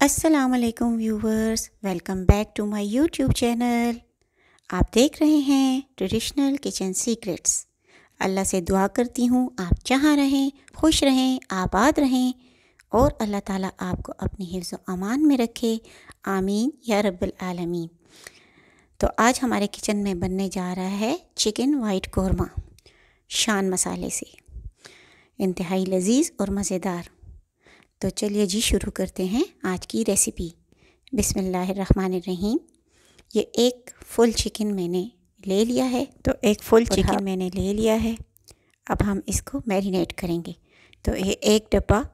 अस्सलामुअलैकुम viewers, welcome back to my YouTube channel. आप देख रहे हैं ट्रेडिशनल किचन सीक्रेट्स। अल्लाह से दुआ करती हूँ आप जहाँ रहें खुश रहें, आबाद रहें और अल्लाह ताला आपको अपनी हिफ्ज़ व अमान में रखे। आमीन या रब्बल आलमीन। तो आज हमारे किचन में बनने जा रहा है चिकन वाइट कौरमा शान मसाले से, इंतहाई लजीज़ और मज़ेदार। तो चलिए जी शुरू करते हैं आज की रेसिपी। बिस्मिल्लाहिर्रहमानिर्रहीम। ये एक फुल चिकन मैंने ले लिया है। अब हम इसको मैरिनेट करेंगे। तो ये एक डब्बा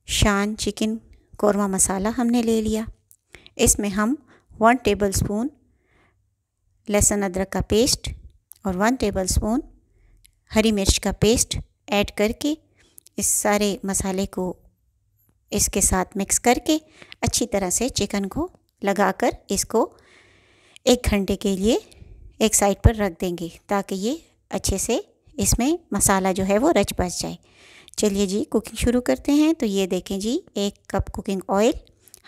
शान चिकन कौरमा मसाला हमने ले लिया। इसमें हम 1 टेबलस्पून लहसुन अदरक का पेस्ट और 1 टेबलस्पून हरी मिर्च का पेस्ट ऐड करके इस सारे मसाले को इसके साथ मिक्स करके अच्छी तरह से चिकन को लगाकर इसको 1 घंटे के लिए एक साइड पर रख देंगे ताकि ये अच्छे से इसमें मसाला जो है वो रच बच जाए। चलिए जी कुकिंग शुरू करते हैं। तो ये देखें जी 1 कप कुकिंग ऑयल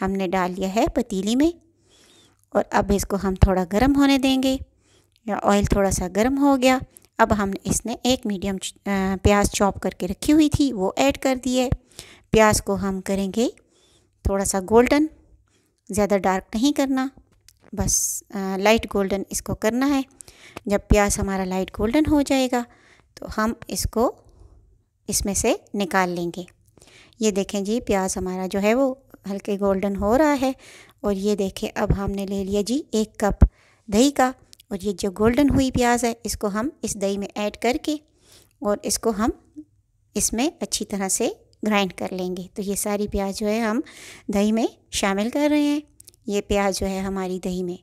हमने डाल लिया है पतीली में और अब इसको हम थोड़ा गर्म होने देंगे। या ऑयल थोड़ा सा गर्म हो गया, अब हमने इसमें एक मीडियम प्याज चॉप करके रखी हुई थी वो ऐड कर दी है। प्याज को हम करेंगे थोड़ा सा गोल्डन, ज़्यादा डार्क नहीं करना, बस लाइट गोल्डन इसको करना है। जब प्याज हमारा लाइट गोल्डन हो जाएगा तो हम इसको इसमें से निकाल लेंगे। ये देखें जी प्याज हमारा जो है वो हल्के गोल्डन हो रहा है। और ये देखें अब हमने ले लिया जी 1 कप दही का, और ये जो गोल्डन हुई प्याज है इसको हम इस दही में ऐड करके और इसको हम इसमें अच्छी तरह से ग्राइंड कर लेंगे। तो ये सारी प्याज जो है हम दही में शामिल कर रहे हैं। ये प्याज जो है हमारी दही में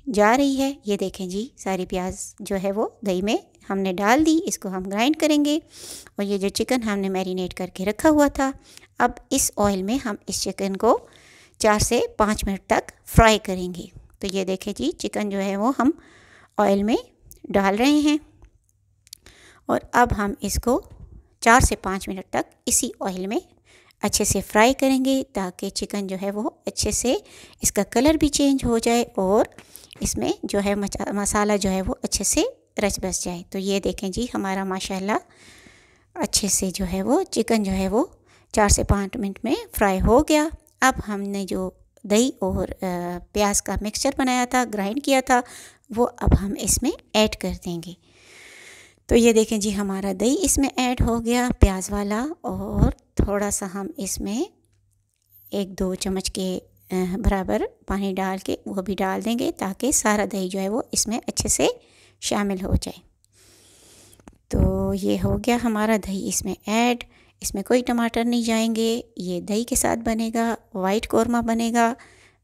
जा रही है। ये देखें जी सारी प्याज जो है वो दही में हमने डाल दी। इसको हम ग्राइंड करेंगे। और ये जो चिकन हमने मैरिनेट करके रखा हुआ था, अब इस ऑयल में हम इस चिकन को 4 से 5 मिनट तक फ्राई करेंगे। तो ये देखें जी चिकन जो है वो हम ऑयल में डाल रहे हैं और अब हम इसको 4 से 5 मिनट तक इसी ऑयल में अच्छे से फ्राई करेंगे ताकि चिकन जो है वो अच्छे से इसका कलर भी चेंज हो जाए और इसमें जो है मसाला जो है वो अच्छे से रच बस जाए। तो ये देखें जी हमारा माशाल्लाह अच्छे से जो है वो चिकन जो है वो 4 से 5 मिनट में फ्राई हो गया। अब हमने जो दही और प्याज का मिक्सचर बनाया था, ग्राइंड किया था, वो अब हम इसमें ऐड कर देंगे। तो ये देखें जी हमारा दही इसमें ऐड हो गया प्याज वाला, और थोड़ा सा हम इसमें 1-2 चम्मच के बराबर पानी डाल के वो भी डाल देंगे ताकि सारा दही जो है वो इसमें अच्छे से शामिल हो जाए। तो ये हो गया हमारा दही इसमें ऐड। इसमें कोई टमाटर नहीं जाएंगे, ये दही के साथ बनेगा, वाइट कौरमा बनेगा,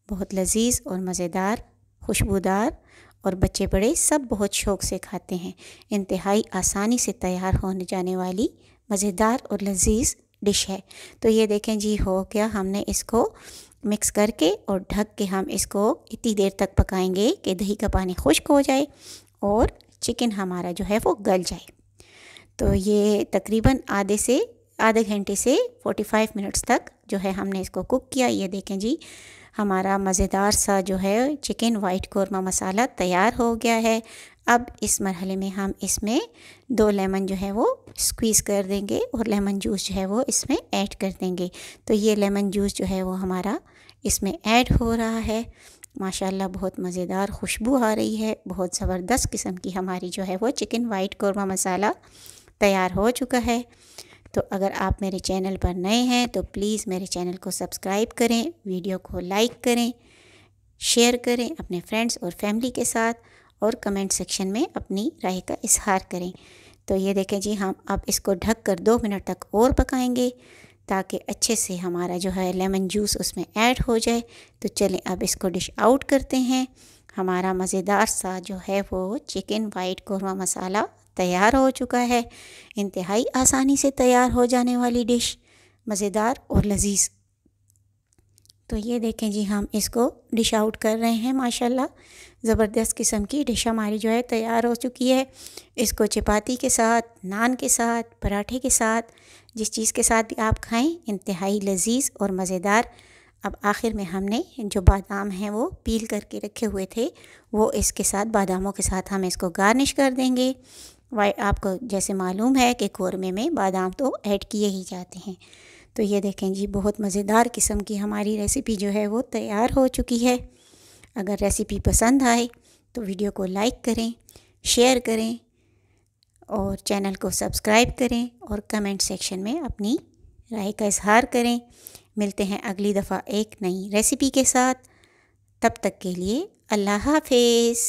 बहुत लजीज़ और मज़ेदार, खुशबूदार, और बच्चे बड़े सब बहुत शौक़ से खाते हैं। इंतहाई आसानी से तैयार होने जाने वाली मज़ेदार और लजीज़ डिश है। तो ये देखें जी हो गया, हमने इसको मिक्स करके और ढक के हम इसको इतनी देर तक पकाएंगे कि दही का पानी खुश्क हो जाए और चिकन हमारा जो है वो गल जाए। तो ये तकरीबन आधे घंटे से 45 मिनट्स तक जो है हमने इसको कुक किया। ये देखें जी हमारा मज़ेदार सा जो है चिकन वाइट कौरमा मसाला तैयार हो गया है। अब इस मरहले में हम इसमें 2 लेमन जो है वो स्क्वीज़ कर देंगे और लेमन जूस जो है वो इसमें ऐड कर देंगे। तो ये लेमन जूस जो है वो हमारा इसमें ऐड हो रहा है। माशाल्लाह बहुत मज़ेदार खुशबू आ रही है, बहुत ज़बरदस्त किस्म की हमारी जो है वो चिकन वाइट कौरमा मसाला तैयार हो चुका है। तो अगर आप मेरे चैनल पर नए हैं तो प्लीज़ मेरे चैनल को सब्सक्राइब करें, वीडियो को लाइक करें, शेयर करें अपने फ्रेंड्स और फैमिली के साथ, और कमेंट सेक्शन में अपनी राय का इजहार करें। तो ये देखें जी हम अब इसको ढक कर 2 मिनट तक और पकाएंगे ताकि अच्छे से हमारा जो है लेमन जूस उसमें ऐड हो जाए। तो चलें अब इसको डिश आउट करते हैं। हमारा मज़ेदार सा जो है वो चिकन वाइट कौरमा मसाला तैयार हो चुका है। इंतहाई आसानी से तैयार हो जाने वाली डिश, मज़ेदार और लजीज़। तो ये देखें जी हम इसको डिश आउट कर रहे हैं। माशाल्लाह ज़बरदस्त किस्म की डिश हमारी जो है तैयार हो चुकी है। इसको चपाती के साथ, नान के साथ, पराठे के साथ, जिस चीज़ के साथ भी आप खाएं, इंतहाई लजीज़ और मज़ेदार अब आखिर में हमने जो बादाम हैं वो पील करके रखे हुए थे वो इसके साथ, बादामों के साथ हम इसको गार्निश कर देंगे। आपको जैसे मालूम है कि कोरमे में बादाम तो ऐड किए ही जाते हैं। तो ये देखें जी, बहुत मज़ेदार किस्म की हमारी रेसिपी जो है वो तैयार हो चुकी है। अगर रेसिपी पसंद आए तो वीडियो को लाइक करें, शेयर करें और चैनल को सब्सक्राइब करें और कमेंट सेक्शन में अपनी राय का इजहार करें। मिलते हैं अगली दफ़ा एक नई रेसिपी के साथ। तब तक के लिए अल्लाह हाफ़िज़।